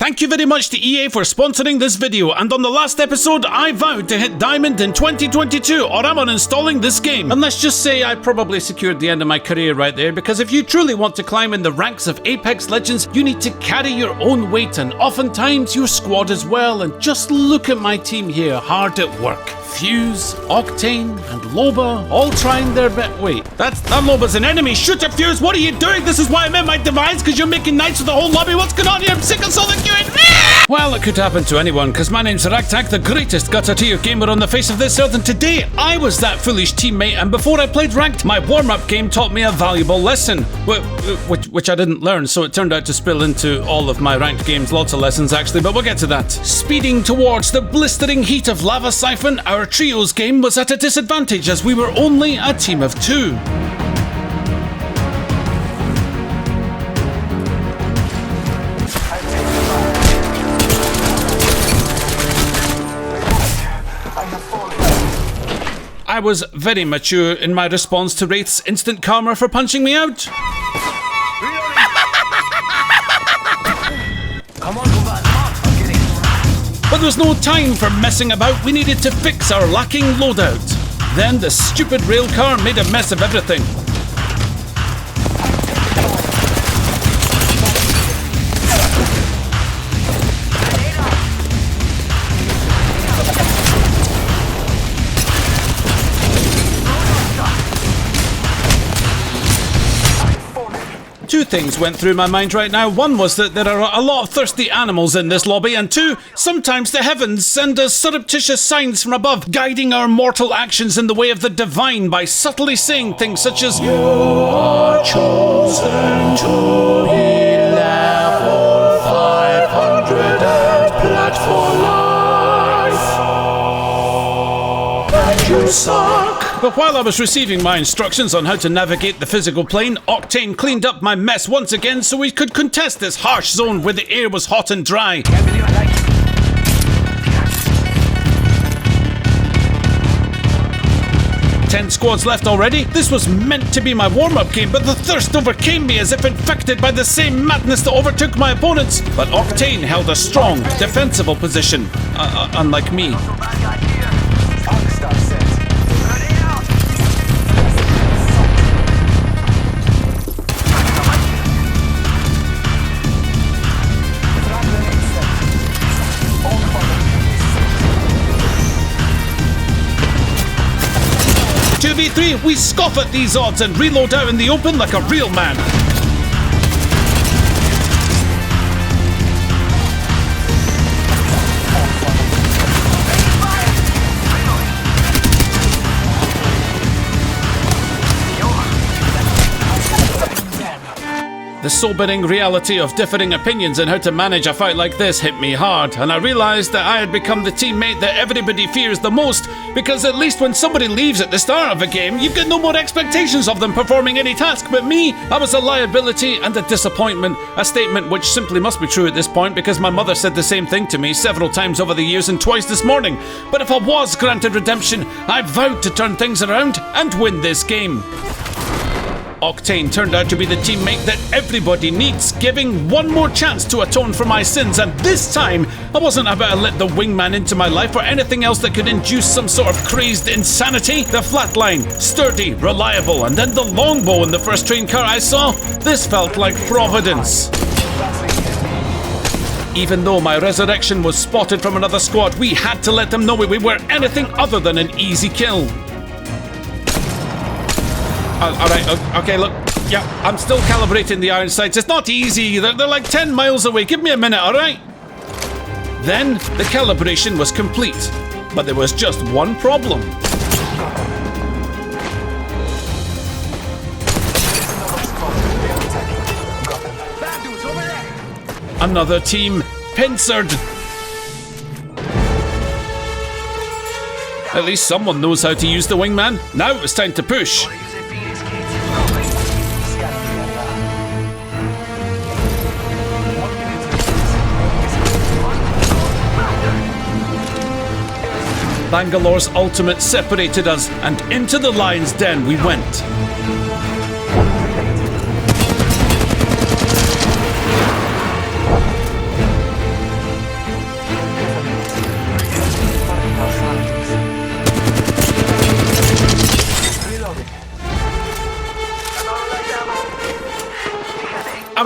Thank you very much to EA for sponsoring this video, and on the last episode I vowed to hit Diamond in 2022 or I'm uninstalling this game. And let's just say I probably secured the end of my career right there, because if you truly want to climb in the ranks of Apex Legends, you need to carry your own weight and oftentimes your squad as well. And just look at my team here, hard at work. Fuse, Octane, and Loba all trying their best. Wait, that Loba's an enemy. Shoot your Fuse, what are you doing? This is why I'm in my device, because you're making nights with the whole lobby. What's going on here? I'm sick of Solid queuing. Well, it could happen to anyone, because my name's Ragtag, the greatest gutter tier gamer on the face of this earth, and today I was that foolish teammate, and before I played ranked, my warm-up game taught me a valuable lesson, which I didn't learn, so it turned out to spill into all of my ranked games. Lots of lessons actually, but we'll get to that. Speeding towards the blistering heat of Lava Siphon, our trios game was at a disadvantage as we were only a team of 2. I was very mature in my response to Wraith's instant karma for punching me out. But there was no time for messing about. We needed to fix our lacking loadout. Then the stupid railcar made a mess of everything. Two things went through my mind right now. One was that there are a lot of thirsty animals in this lobby, and two, sometimes the heavens send us surreptitious signs from above, guiding our mortal actions in the way of the divine by subtly saying things such as, "You are chosen to be level 500 and plat for life. And you suck." But while I was receiving my instructions on how to navigate the physical plane, Octane cleaned up my mess once again so we could contest this harsh zone where the air was hot and dry. 10 squads left already. This was meant to be my warm-up game, but the thirst overcame me as if infected by the same madness that overtook my opponents. But Octane held a strong, defensible position, unlike me. 2v3, we scoff at these odds and reload out in the open like a real man. The sobering reality of differing opinions and how to manage a fight like this hit me hard, and I realised that I had become the teammate that everybody fears the most, because at least when somebody leaves at the start of a game, you've got no more expectations of them performing any task. But me, I was a liability and a disappointment, a statement which simply must be true at this point because my mother said the same thing to me several times over the years and twice this morning. But if I was granted redemption, I vowed to turn things around and win this game. Octane turned out to be the teammate that everybody needs, giving one more chance to atone for my sins, and this time I wasn't about to let the wingman into my life or anything else that could induce some sort of crazed insanity. The flatline, sturdy, reliable, and then the longbow in the first train car I saw. This felt like Providence. Even though my resurrection was spotted from another squad, we had to let them know we were anything other than an easy kill. Alright, okay, look, yeah, I'm still calibrating the iron sights. It's not easy, they're like 10 miles away. Give me a minute, alright? Then, the calibration was complete, but there was just one problem. Another team pincered. At least someone knows how to use the wingman. Now it's time to push. Bangalore's ultimate separated us, and into the lion's den we went.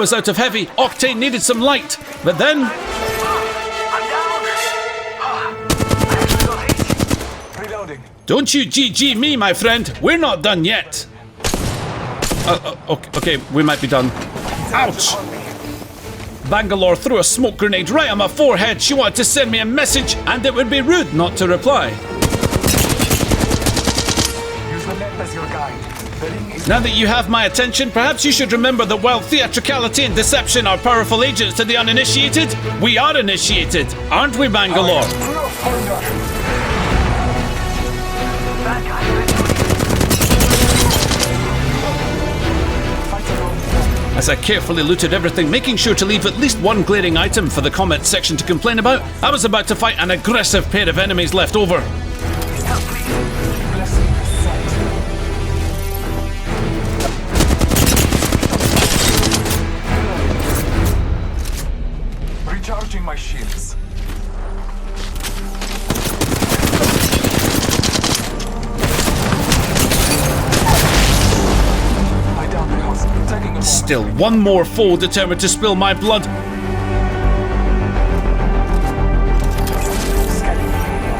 was out of heavy. Octane needed some light. But then... I'm down. I actually got hit. Reloading. Don't you GG me, my friend. We're not done yet. Okay, we might be done. Ouch! Bangalore threw a smoke grenade right on my forehead. She wanted to send me a message, and it would be rude not to reply. Use the map as your guide. The ring is Now that you have my attention, perhaps you should remember that while theatricality and deception are powerful agents to the uninitiated, we are initiated, aren't we, Bangalore? that guy. As I carefully looted everything, making sure to leave at least one glaring item for the comment section to complain about, I was about to fight an aggressive pair of enemies left over. Recharging my shields. I downed the house. Taking a moment. Still one more foe determined to spill my blood. Scanning the area.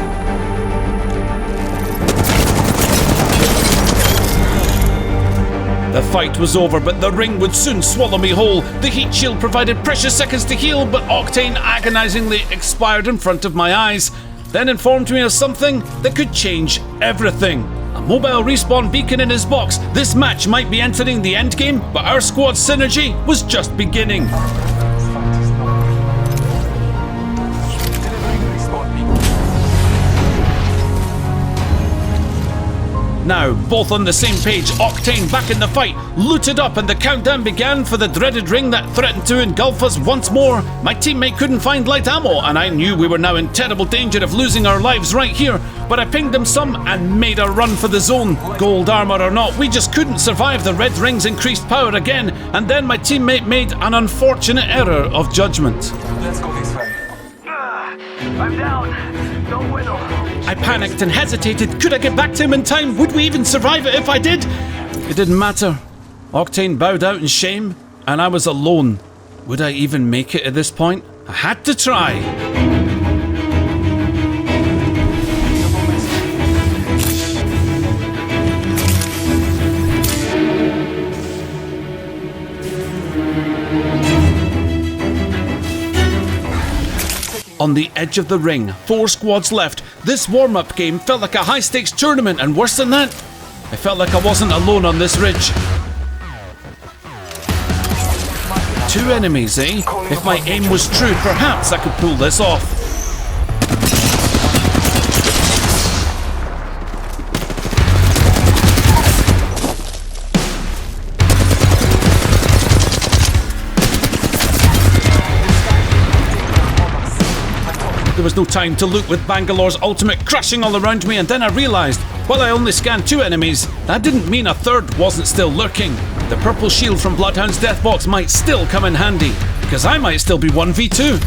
The fight was over, but the ring would soon swallow me whole. The heat shield provided precious seconds to heal, but Octane agonizingly expired in front of my eyes, then informed me of something that could change everything. A mobile respawn beacon in his box. This match might be entering the endgame, but our squad's synergy was just beginning. This fight is not delivering respawn beacon. Now, both on the same page, Octane back in the fight, looted up, and the countdown began for the dreaded ring that threatened to engulf us once more. My teammate couldn't find light ammo, and I knew we were now in terrible danger of losing our lives right here, but I pinged him some and made a run for the zone. Gold armor or not, we just couldn't survive the red ring's increased power again, and then my teammate made an unfortunate error of judgment. Let's go this way. I'm down. No bueno. I panicked and hesitated. Could I get back to him in time? Would we even survive it if I did? It didn't matter. Octane bowed out in shame, and I was alone. Would I even make it at this point? I had to try. On the edge of the ring, 4 squads left. This warm-up game felt like a high-stakes tournament, and worse than that, I felt like I wasn't alone on this ridge. 2 enemies, eh? If my aim was true, perhaps I could pull this off. There was no time to look with Bangalore's ultimate crashing all around me, and then I realised, while I only scanned 2 enemies, that didn't mean a third wasn't still lurking. The purple shield from Bloodhound's Deathbox might still come in handy, because I might still be 1v2.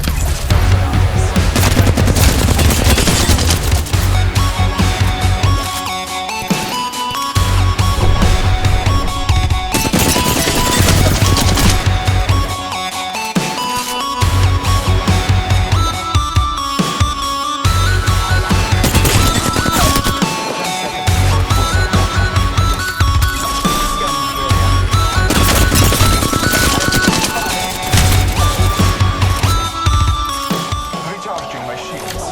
Recharging my shields.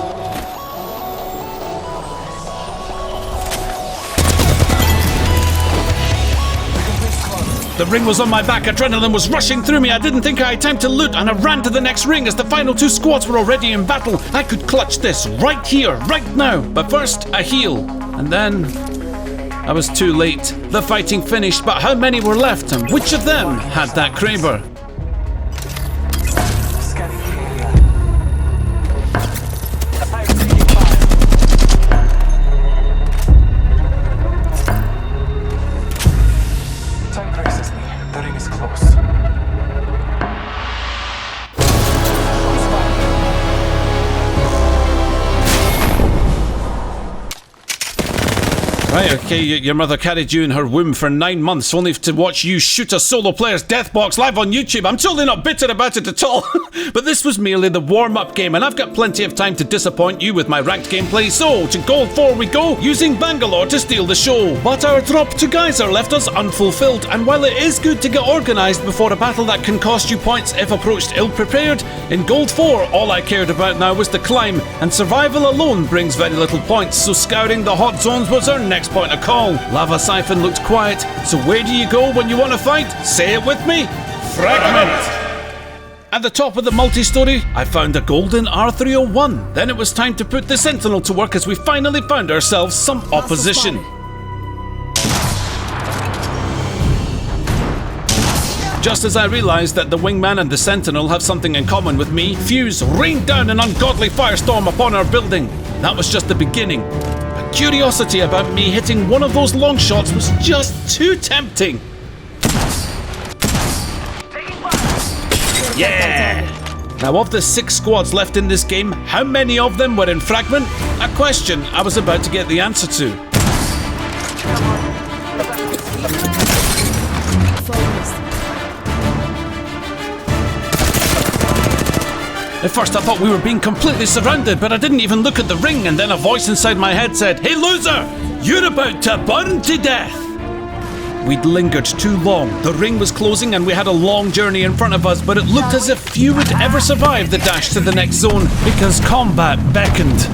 The ring was on my back, adrenaline was rushing through me. I didn't think I had time to loot, and I ran to the next ring as the final 2 squads were already in battle. I could clutch this right here, right now. But first, a heal. And then... I was too late. The fighting finished, but how many were left, and which of them had that Kraber? Scanning the area. I'm taking fire. Time presses me. The ring is close. Right, okay, your mother carried you in her womb for 9 months only to watch you shoot a solo player's death box live on YouTube. I'm totally not bitter about it at all. But this was merely the warm-up game, and I've got plenty of time to disappoint you with my ranked gameplay. So, to Gold 4 we go, using Bangalore to steal the show. But our drop to Geyser left us unfulfilled, and while it is good to get organised before a battle that can cost you points if approached ill-prepared, in Gold 4 all I cared about now was the climb, and survival alone brings very little points, so scouring the hot zones was our next point of call. Lava Siphon looked quiet, so where do you go when you want to fight? Say it with me. Fragment! At the top of the multi-story, I found a golden R301. Then it was time to put the Sentinel to work as we finally found ourselves some opposition. Just as I realised that the Wingman and the Sentinel have something in common with me, Fuse rained down an ungodly firestorm upon our building. That was just the beginning. A curiosity about me hitting one of those long shots was just too tempting. Yeah! Now, of the 6 squads left in this game, how many of them were in Fragment? A question I was about to get the answer to. At first I thought we were being completely surrounded, but I didn't even look at the ring, and then a voice inside my head said, "Hey loser, you're about to burn to death!" We'd lingered too long. The ring was closing and we had a long journey in front of us, but it looked as if few would ever survive the dash to the next zone because combat beckoned.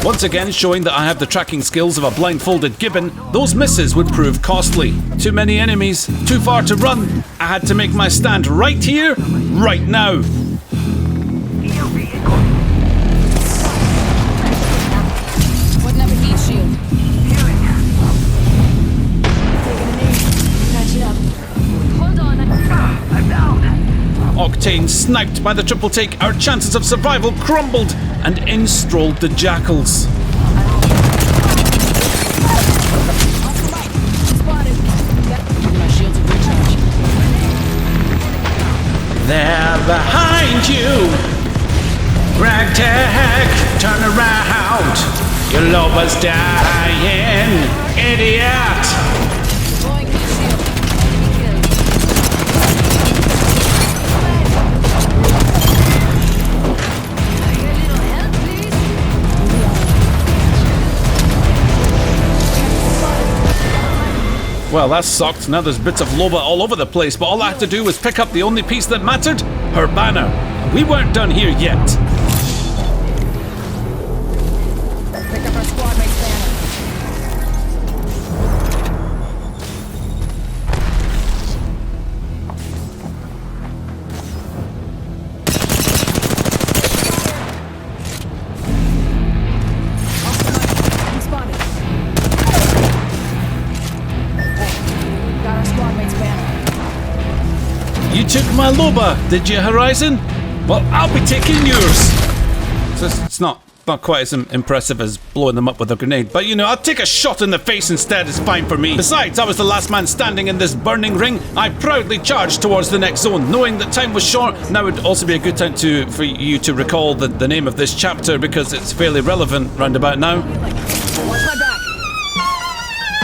Once again showing that I have the tracking skills of a blindfolded gibbon, those misses would prove costly. Too many enemies, too far to run. I had to make my stand right here, right now. Octane sniped by the triple take, our chances of survival crumbled, and in strolled the Jackals. They're behind you. Ragtag, turn around. Your Loba's dying, idiot. Well, that sucked. Now there's bits of Loba all over the place, but all I had to do was pick up the only piece that mattered, her banner. We weren't done here yet. Pick up our squad mate's banner. You took my Loba, did you, Horizon? Well, I'll be taking yours. So it's not quite as impressive as blowing them up with a grenade, but you know, I'll take a shot in the face instead, it's fine for me. Besides, I was the last man standing in this burning ring. I proudly charged towards the next zone, knowing that time was short. Now would also be a good time for you to recall the name of this chapter, because it's fairly relevant round about now.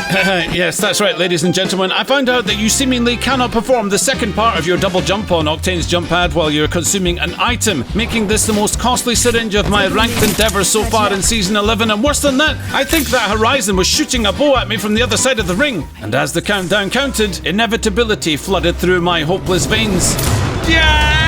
Yes, that's right, ladies and gentlemen. I found out that you seemingly cannot perform the second part of your double jump on Octane's jump pad while you're consuming an item, making this the most costly syringe of my ranked endeavours so far in Season 11, and worse than that, I think that Horizon was shooting a bow at me from the other side of the ring. And as the countdown counted, inevitability flooded through my hopeless veins. Yeah!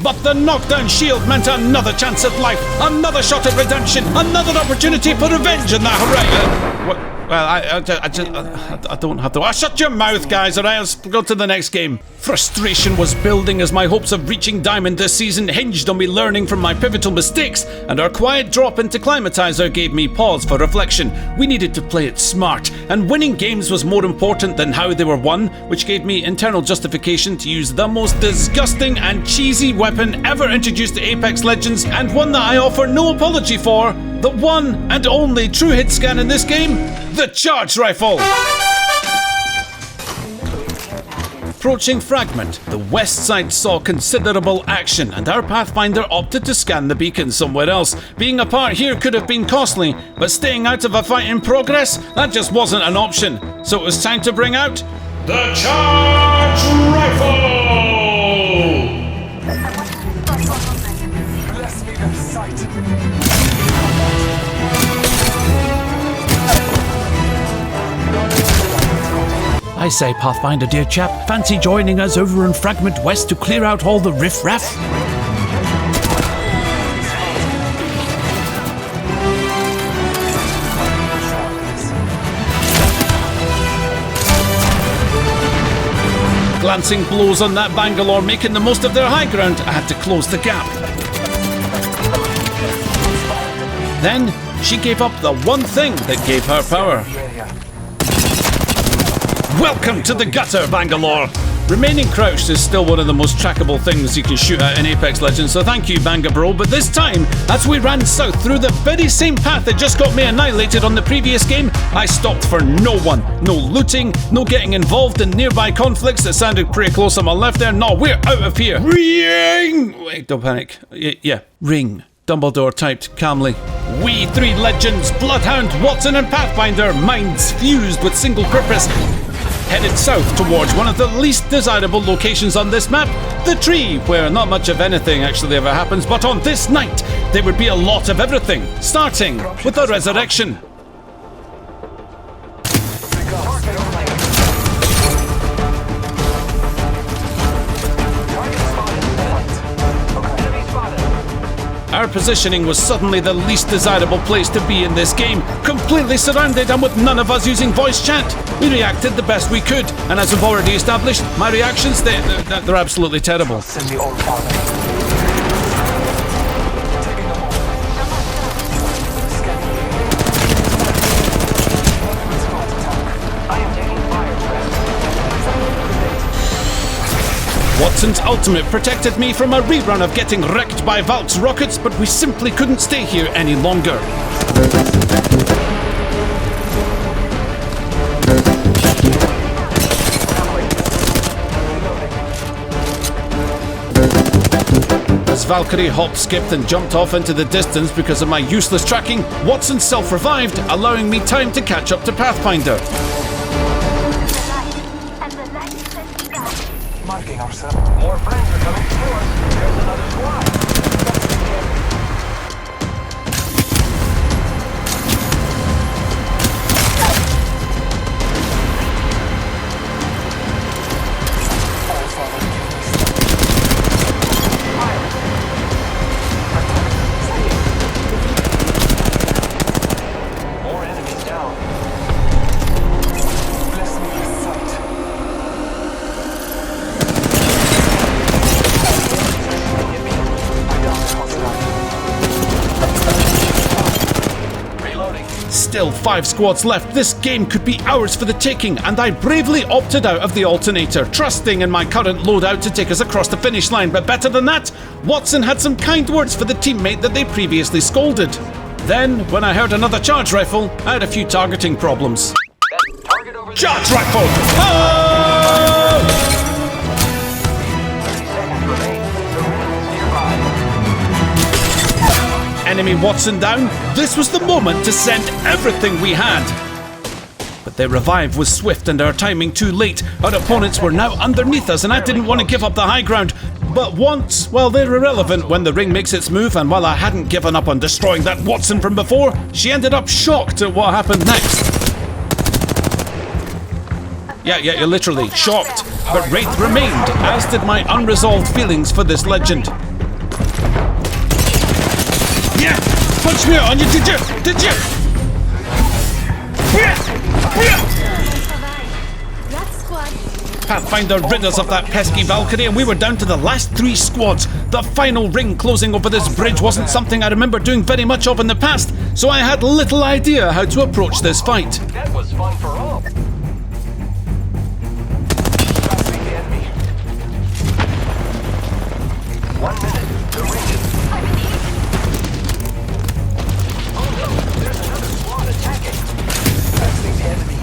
But the knockdown shield meant another chance at life, another shot at redemption, another opportunity for revenge in that horizon. Well, I don't have to. Shut your mouth, guys, or else go to the next game. Frustration was building as my hopes of reaching Diamond this season hinged on me learning from my pivotal mistakes, and our quiet drop into Climatizer gave me pause for reflection. We needed to play it smart, and winning games was more important than how they were won, which gave me internal justification to use the most disgusting and cheesy weapon ever introduced to Apex Legends, and one that I offer no apology for, the one and only true hit scan in this game, the Charge Rifle. approaching fragment, the west side saw considerable action, and our Pathfinder opted to scan the beacon somewhere else. Being apart here could have been costly, but staying out of a fight in progress, that just wasn't an option. So it was time to bring out the Charge Rifle! Bless me with sight. I say, Pathfinder, dear chap, fancy joining us over in Fragment West to clear out all the riff-raff? Glancing blows on that Bangalore, making the most of their high ground, I had to close the gap. Then, she gave up the one thing that gave her power. Welcome to the gutter, Bangalore! Remaining crouched is still one of the most trackable things you can shoot at in Apex Legends, so thank you, Banga Bro. But this time, as we ran south through the very same path that just got me annihilated on the previous game, I stopped for no one. No looting, no getting involved in nearby conflicts that sounded pretty close on my left there. No, we're out of here. Ring! Wait, don't panic. Yeah, ring. Dumbledore typed calmly. We three legends, Bloodhound, Watson and Pathfinder, minds fused with single purpose, headed south towards one of the least desirable locations on this map, the tree, where not much of anything actually ever happens, but on this night, there would be a lot of everything, starting with the resurrection. Our positioning was suddenly the least desirable place to be in this game, completely surrounded and with none of us using voice chat. We reacted the best we could, and as we've already established, my reactions, they're absolutely terrible. Send the old father. Watson's ultimate protected me from a rerun of getting wrecked by Valk's rockets, but we simply couldn't stay here any longer. As Valkyrie hopped, skipped and jumped off into the distance because of my useless tracking, Watson self-revived, allowing me time to catch up to Pathfinder. Marking ourselves. More friends are coming to us. There's another squad. More enemies down. Bless me with sight. Still 5 squads left. This game could be ours for the taking, and I bravely opted out of the alternator, trusting in my current loadout to take us across the finish line. But better than that, Watson had some kind words for the teammate that they previously scolded. Then, when I heard another charge rifle, I had a few targeting problems. Target over there. Charge rifle! Oh! 30 seconds remain. The ring is nearby. Enemy Watson down. This was the moment to send everything we had. But their revive was swift and our timing too late. Our opponents were now underneath us and I didn't want to give up the high ground. But once, well, they're irrelevant when the ring makes its move, and while I hadn't given up on destroying that Watson from before, she ended up shocked at what happened next. Yeah, you're literally shocked. But Wraith remained, as did my unresolved feelings for this legend. Yeah! Punch me out on you, did you? Did you? Pathfinder rid us of that pesky Valkyrie and we were down to the last 3 squads. The final ring closing over this bridge wasn't something I remember doing very much of in the past, so I had little idea how to approach this fight. That was fun for all. Trusting the enemy. 1 minute. The ring is... Oh no! There's another squad attacking. Trusting the enemy.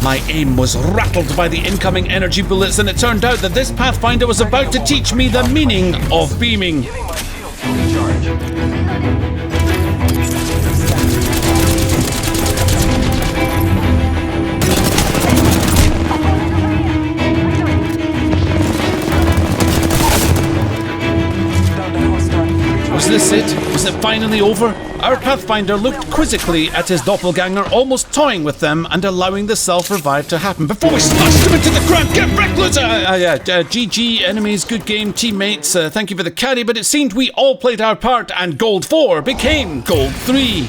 My aim was rattled by the incoming energy bullets, and it turned out that this Pathfinder was about to teach me the meaning of beaming. Giving my shields full recharge. Was this it? Was it finally over? Our Pathfinder looked quizzically at his doppelganger, almost toying with them and allowing the self-revive to happen before we slashed him into the ground. Get reckless! GG, enemies, good game, teammates. Thank you for the carry, but it seemed we all played our part, and Gold 4 became Gold 3.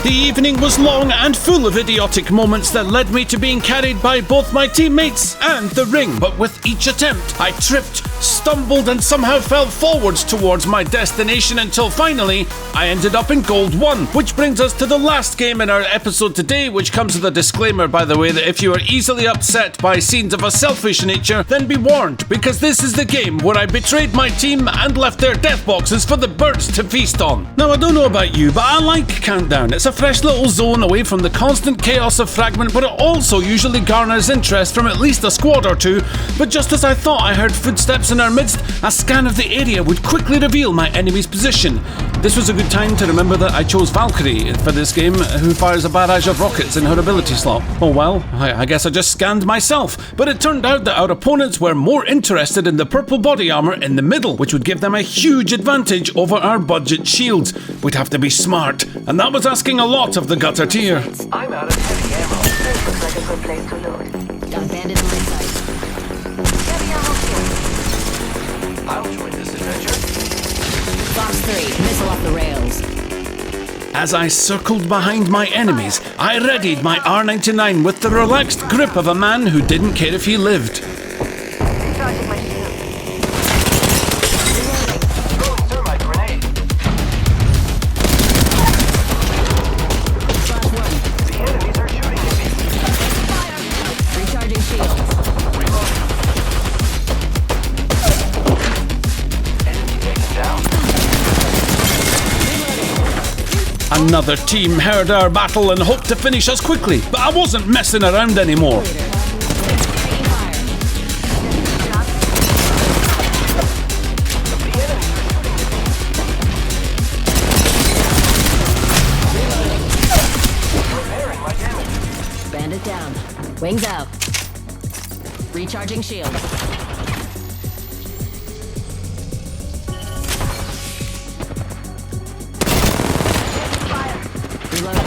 The evening was long and full of idiotic moments that led me to being carried by both my teammates and the ring, but with each attempt, I tripped, stumbled, and somehow fell forwards towards my destination until finally, I ended up in Gold 1, which brings us to the last game in our episode today, which comes with a disclaimer, by the way, that if you are easily upset by scenes of a selfish nature, then be warned, because this is the game where I betrayed my team and left their death boxes for the birds to feast on. Now, I don't know about you, but I like Countdown. It's a fresh little zone away from the constant chaos of Fragment, but it also usually garners interest from at least a squad or two. But just as I thought I heard footsteps in our midst, a scan of the area would quickly reveal my enemy's position. This was a good time to remember that I chose Valkyrie for this game, who fires a barrage of rockets in her ability slot. Oh well, I guess I just scanned myself, but it turned out that our opponents were more interested in the purple body armor in the middle, which would give them a huge advantage over our budget shields. We'd have to be smart, and that was asking a lot of the gutter tier. I'm out of heavy ammo. This looks like a good place to load. Got bandits in my sight. Heavy ammo here. I'll join this adventure. Fox 3, missile off the rails. As I circled behind my enemies, I readied my R99 with the relaxed grip of a man who didn't care if he lived. Charging my shield. Throwing thermite grenade. Flash 1. The enemies are shooting at me. Recharging shields. Enemy taken down. Another team heard our battle and hoped to finish us quickly, but I wasn't messing around anymore. Taking fire. Repairing my damage. Bandit down. Wings out. Recharging shield. Reloading.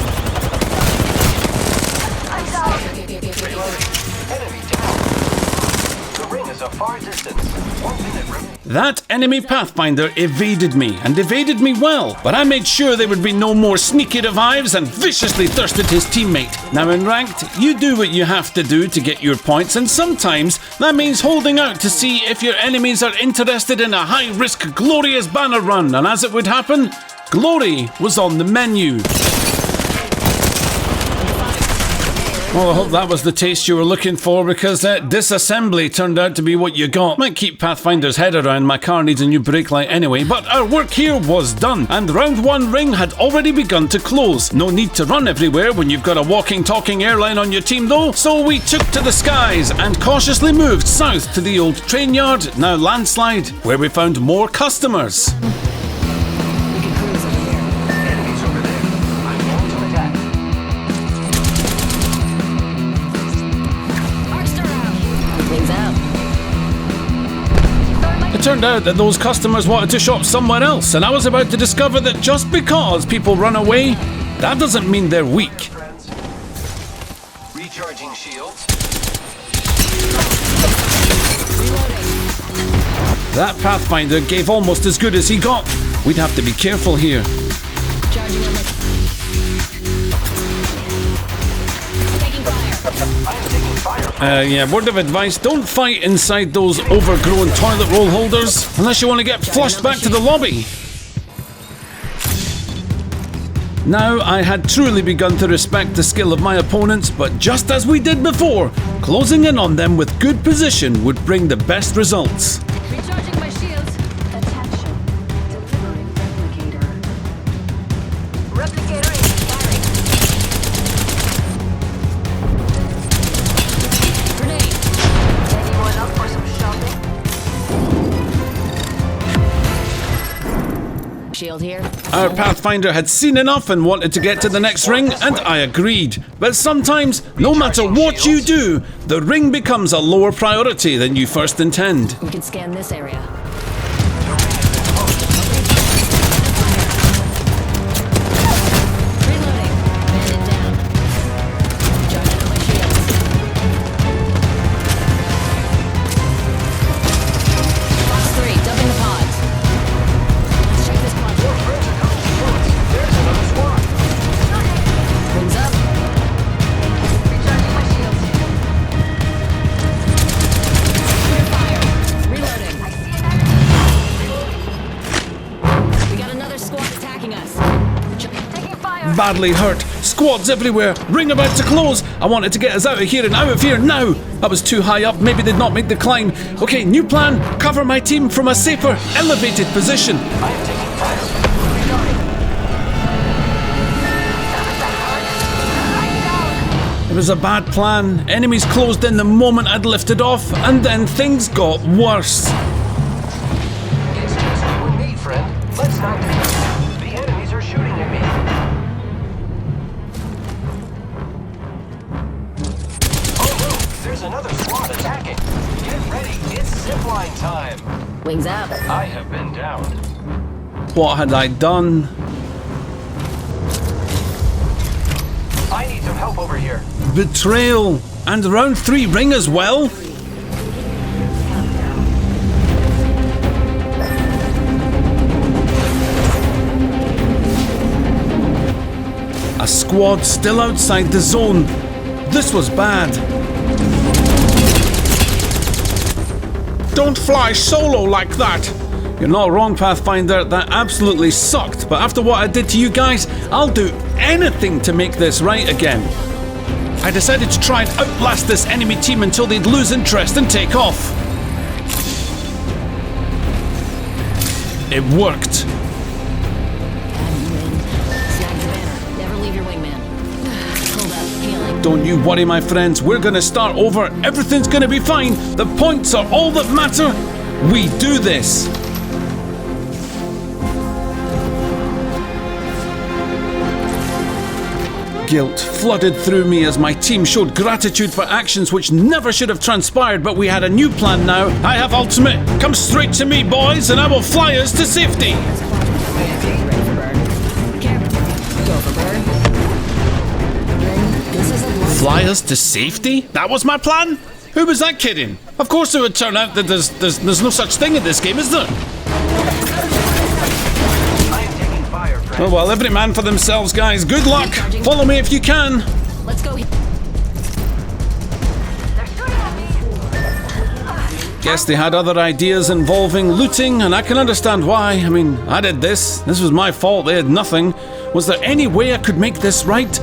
I'm down. Enemy down. The ring is a far distance. 1 minute remaining. That enemy Pathfinder evaded me, and evaded me well, but I made sure there would be no more sneaky revives and viciously thirsted his teammate. Now in Ranked, you do what you have to do to get your points, and sometimes that means holding out to see if your enemies are interested in a high-risk, glorious banner run, and as it would happen, glory was on the menu. Well, I hope that was the taste you were looking for, because that disassembly turned out to be what you got. Might keep Pathfinder's head around, my car needs a new brake light anyway, but our work here was done, and round 1 ring had already begun to close. No need to run everywhere when you've got a walking, talking airline on your team though, so we took to the skies and cautiously moved south to the old train yard, now Landslide, where we found more customers. We can cruise over here. Enemies over there. I'm going to attack. Arcstar out. Wings out. It turned out that those customers wanted to shop somewhere else, and I was about to discover that just because people run away, that doesn't mean they're weak. Friends. Recharging shields. That Pathfinder gave almost as good as he got. We'd have to be careful here. Charging on my... Taking fire. I am taking fire. Yeah, word of advice, don't fight inside those overgrown toilet roll holders, unless you want to get flushed back to the lobby. Now, I had truly begun to respect the skill of my opponents, but just as we did before, closing in on them with good position would bring the best results. Recharging my shields. shield here. Our Pathfinder had seen enough and wanted to get to the next ring, and I agreed. But sometimes, no matter what you do, the ring becomes a lower priority than you first intend. We can scan this area. Reloading. Bandit down. Charging on my shields. Box 3, dumping the pods. Let's check this pod. There's another squad. Wings up. Recharging my shields. Clear fire. Reloading. I see an enemy. We got another squad attacking us. Taking fire. Badly hurt. Squads everywhere. Ring about to close. I wanted to get us out of here and out of here now. I was too high up. Maybe they'd not make the climb. Okay, new plan. Cover my team from a safer, elevated position. I am taking fire. Reloading. It was a bad plan. Enemies closed in the moment I'd lifted off, and then things got worse. It's just you and me, friend. Let's not be. The enemies are shooting at me. Oh no! There's another squad attacking. Get ready. It's zipline time. Wings up. I have been down. What had I done? I need some help over here. Betrayal. And round 3 ring as well? A squad still outside the zone. This was bad. Don't fly solo like that. You're not wrong, Pathfinder. That absolutely sucked. But after what I did to you guys, I'll do anything to make this right again. I decided to try and outlast this enemy team until they'd lose interest and take off. It worked. And you win. Snag the banner. Never leave your wingman. Hold up. Healing. Don't you worry, my friends. We're gonna start over. Everything's gonna be fine. The points are all that matter. We do this. Guilt flooded through me as my team showed gratitude for actions which never should have transpired, but we had a new plan now. I have ultimate. Come straight to me, boys, and I will fly us to safety. Ready for burn. Go for burn. This is a long Fly us to safety? That was my plan? Who was that kidding? Of course it would turn out that there's no such thing in this game, is there? I am taking fire, friend. Oh well, every man for themselves, guys. Good luck. Follow me if you can. Let's go. They're shooting at me. Guess they had other ideas involving looting, and I can understand why. I mean, I did this. This was my fault. They had nothing. Was there any way I could make this right?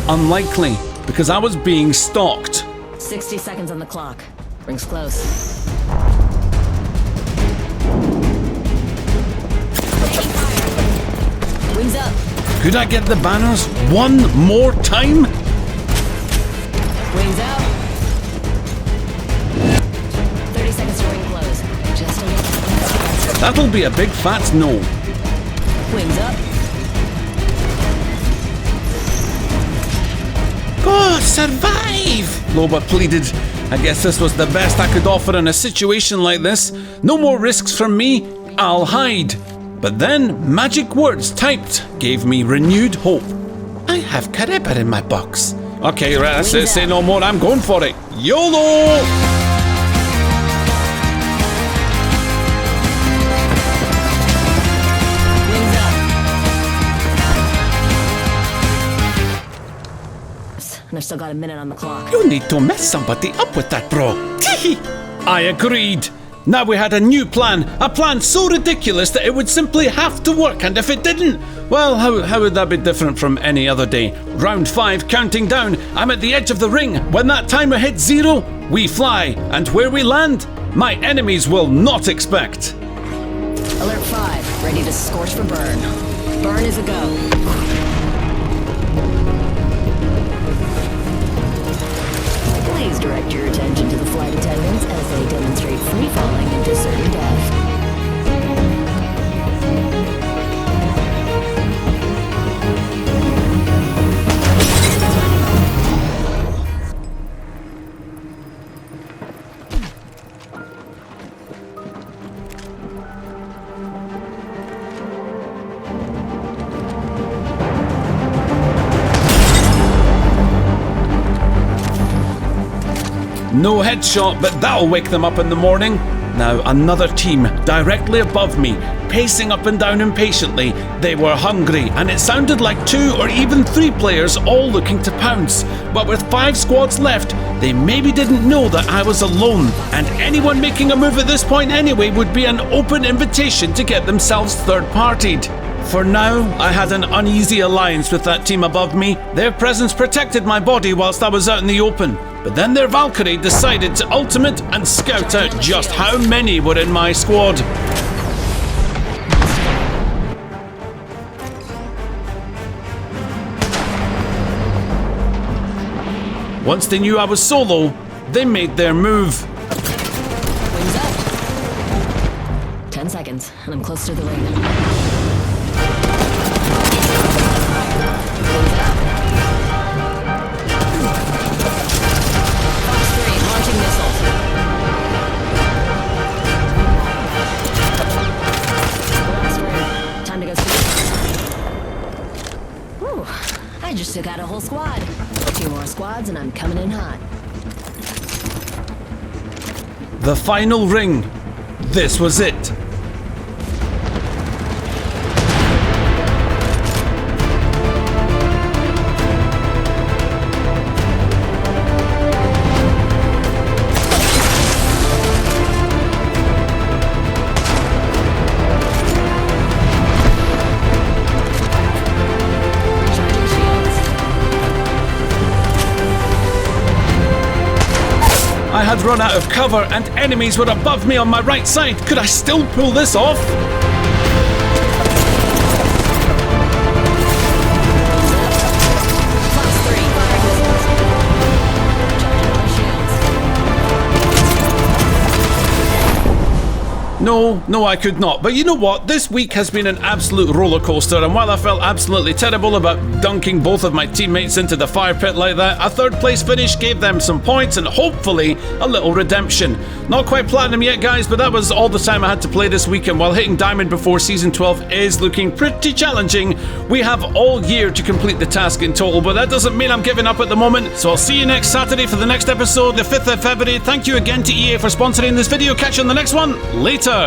Unlikely, because I was being stalked. 60 seconds on the clock. Rings close. Taking fire. Wings up. Could I get the banners one more time? Wings out. 30 seconds to ring close. Just a little. That'll be a big fat no. Wings up. God, survive! Loba pleaded. I guess this was the best I could offer in a situation like this. No more risks from me. I'll hide. But then, magic words typed gave me renewed hope. I have Kariba in my box. Okay, right, that's it. Say no more. I'm going for it. YOLO! Wings up. And I've still got a minute on the clock. You need to mess somebody up with that, bro. I agreed. Now we had a new plan. A plan so ridiculous that it would simply have to work, and if it didn't, well, how would that be different from any other day? Round 5 counting down. I'm at the edge of the ring. When that timer hits 0, we fly. And where we land, my enemies will not expect. Alert 5. Ready to scorch for burn. Burn is a go. Please direct your attention to the flight attendants as they demonstrate free falling into certain death. No headshot, but that'll wake them up in the morning. Now, another team directly above me, pacing up and down impatiently. They were hungry, and it sounded like 2 or even 3 players all looking to pounce. But with 5 squads left, they maybe didn't know that I was alone, and anyone making a move at this point anyway would be an open invitation to get themselves third-partied. For now, I had an uneasy alliance with that team above me. Their presence protected my body whilst I was out in the open. But then their Valkyrie decided to ultimate and scout out just how many were in my squad. Once they knew I was solo, they made their move. Wings up. 10 seconds, and I'm close to the ring. Wings up. Fox 3, launching missiles. Last ring. Time to go speed. Whew, I just took out a whole squad. 2 more squads, and I'm coming in hot. The final ring. This was it. Recharging shields. I had run out of cover and enemies were above me on my right side. Could I still pull this off? Fox 3, firing missiles. Recharging my shields. No, I could not. But you know what? This week has been an absolute roller coaster, and while I felt absolutely terrible about dunking both of my teammates into the fire pit like that, a 3rd place finish gave them some points and hopefully a little redemption. Not quite platinum yet, guys, but that was all the time I had to play this week, and while hitting diamond before season 12 is looking pretty challenging, we have all year to complete the task in total, but that doesn't mean I'm giving up at the moment. So I'll see you next Saturday for the next episode, the 5th of February. Thank you again to EA for sponsoring this video. Catch you on the next one. Later.